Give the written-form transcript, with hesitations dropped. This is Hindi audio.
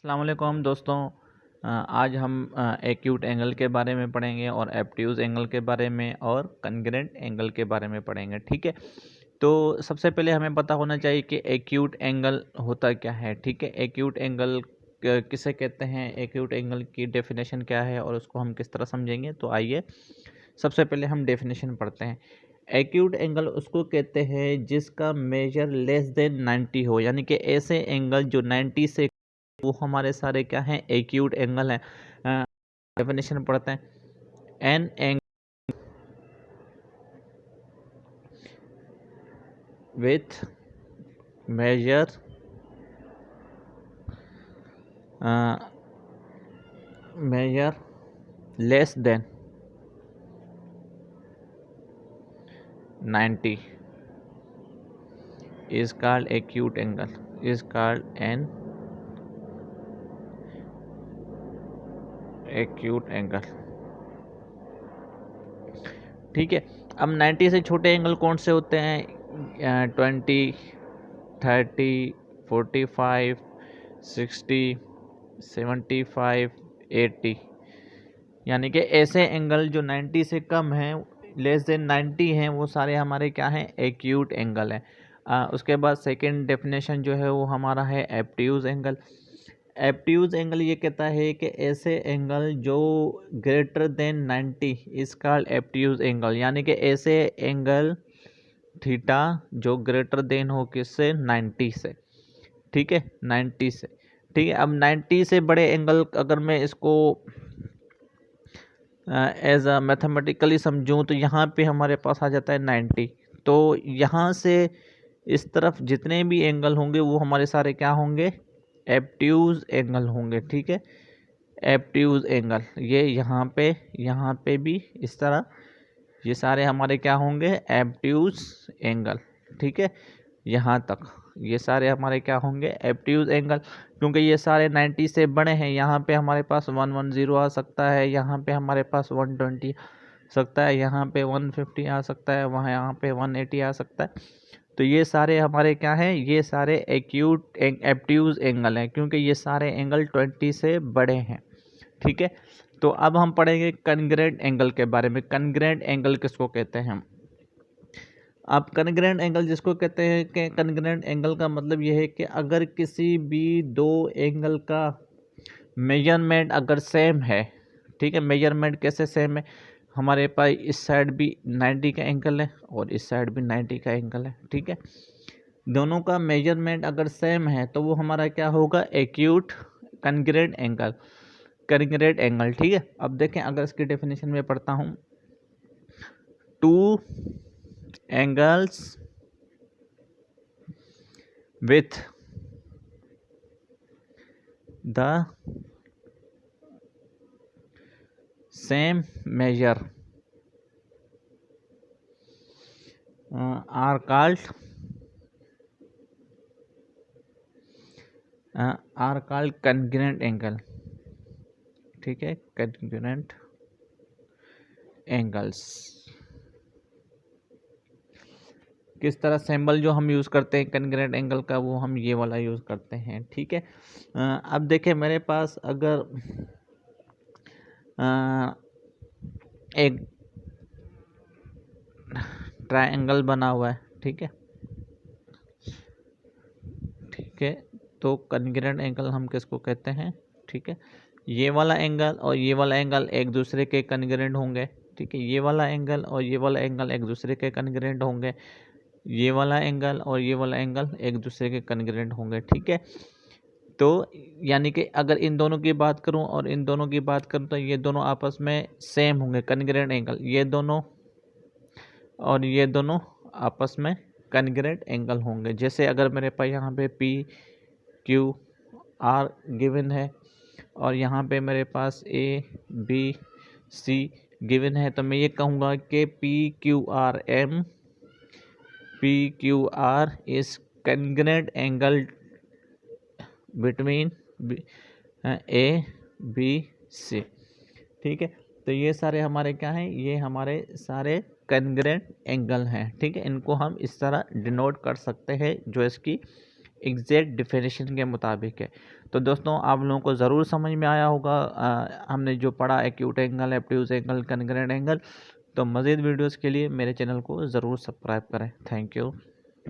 अस्सलाम वालेकुम दोस्तों। आज हम एक्यूट एंगल के बारे में पढ़ेंगे और एब्ट्यूज़ एंगल के बारे में और कंग्रेंट एंगल के बारे में पढ़ेंगे। ठीक है, तो सबसे पहले हमें पता होना चाहिए कि एक्यूट एंगल होता क्या है। ठीक है, एक्यूट एंगल किसे कहते हैं, एक्यूट एंगल की डेफिनेशन क्या है और उसको हम किस तरह समझेंगे। तो आइए सबसे पहले हम डेफिनेशन पढ़ते हैं। एक्यूट एंगल उसको कहते हैं जिसका मेजर लेस देन 90 हो, यानी कि ऐसे एंगल जो 90 से वो हमारे सारे क्या हैं, एक्यूट एंगल हैं। डेफिनेशन पढ़ते हैं। An angle with measure measure less than 90 is called acute angle, is called an acute angle। ठीक है, अब 90 से छोटे एंगल कौन से होते हैं? 20, 30, 45, 60, 75, 80, यानी कि ऐसे एंगल जो 90 से कम हैं, लेस देन 90 हैं, वो सारे हमारे क्या हैं, एक्यूट एंगल हैं। उसके बाद सेकंड डेफिनेशन जो है वो हमारा है एब्ट्यूज़ एंगल। एब्ट्यूज़ एंगल ये कहता है कि ऐसे एंगल जो greater than 90 is called obtuse angle, यानी कि ऐसे एंगल थीटा जो ग्रेटर देन हो किससे, 90 से। ठीक है, 90 से। ठीक है, अब 90 से बड़े एंगल अगर मैं इसको एज अ मैथमेटिकली समझूं तो यहाँ पे हमारे पास आ जाता है 90। तो यहाँ से इस तरफ जितने भी एंगल होंगे वो हमारे सारे क्या होंगे, एब्ट्यूज़ एंगल होंगे। ठीक है, एब्ट्यूज़ एंगल ये यहाँ पे भी इस तरह ये सारे हमारे क्या होंगे, एब्ट्यूज़ एंगल। ठीक है, यहाँ तक ये सारे हमारे क्या होंगे, एब्ट्यूज़ एंगल। क्योंकि ये सारे 90 से बड़े हैं, यहाँ पे हमारे पास 110 आ सकता है, यहाँ पे हमारे पास 120 सकता है, यहाँ पे 150 आ सकता है, वहाँ यहाँ पे 180 आ सकता है। तो ये सारे हमारे क्या हैं, ये सारे एक्यूट एब्ट्यूज़ एंगल हैं, क्योंकि ये सारे एंगल 20 से बड़े हैं। ठीक है, तो अब हम पढ़ेंगे कन्ग्रेंट एंगल के बारे में। कन्ग्रेंट एंगल किसको कहते हैं? अब कन्ग्रेंट एंगल जिसको कहते हैं कि कन्ग्रेंट एंगल का मतलब ये है कि अगर किसी भी दो एंगल का मेजरमेंट अगर सेम है। ठीक है, मेजरमेंट कैसे सेम है, हमारे पास इस साइड भी 90 का एंगल है और इस साइड भी 90 का एंगल है। ठीक है, दोनों का मेजरमेंट अगर सेम है तो वो हमारा क्या होगा, एक्यूट कन्ग्रेंट एंगल, कन्ग्रेंट एंगल। ठीक है, अब देखें अगर इसकी डेफिनेशन में पढ़ता हूँ, to angles with the same measure are called congruent angle। ठीक है, congruent angles। किस तरह सिंबल जो हम यूज़ करते हैं कन्ग्रेंट एंगल का, वो हम ये वाला यूज़ करते हैं। ठीक है, अब देखें मेरे पास अगर एक ट्रायंगल बना हुआ है। ठीक है, ठीक है, तो कन्ग्रेंट एंगल हम किसको कहते हैं? ठीक है, ये वाला एंगल और ये वाला एंगल एक दूसरे के कन्ग्रेंट होंगे। ठीक है, ये वाला एंगल और ये वाला एंगल एक दूसरे के कन्ग्रेंट होंगे, ये वाला एंगल और ये वाला एंगल एक दूसरे के कन्ग्रेंट होंगे। ठीक है, तो यानी कि अगर इन दोनों की बात करूं और इन दोनों की बात करूं तो ये दोनों आपस में सेम होंगे, कन्ग्रेंट एंगल, ये दोनों और ये दोनों आपस में कन्ग्रेंट एंगल होंगे। जैसे अगर मेरे पास यहाँ पे पी क्यू आर गिवन है और यहाँ पे मेरे पास ए बी सी गिवन है, तो मैं ये कहूँगा कि P Q R is congruent angle between A B C. ठीक है, तो ये सारे हमारे क्या हैं, ये हमारे सारे कन्ग्रेंट एंगल हैं। ठीक है, इनको हम इस तरह डिनोट कर सकते हैं जो इसकी एग्जैक्ट डेफिनेशन के मुताबिक है। तो दोस्तों आप लोगों को ज़रूर समझ में आया होगा हमने जो पढ़ा acute angle, obtuse angle, congruent angle. तो मज़ीद वीडियोस के लिए मेरे चैनल को ज़रूर सब्सक्राइब करें। Thank you.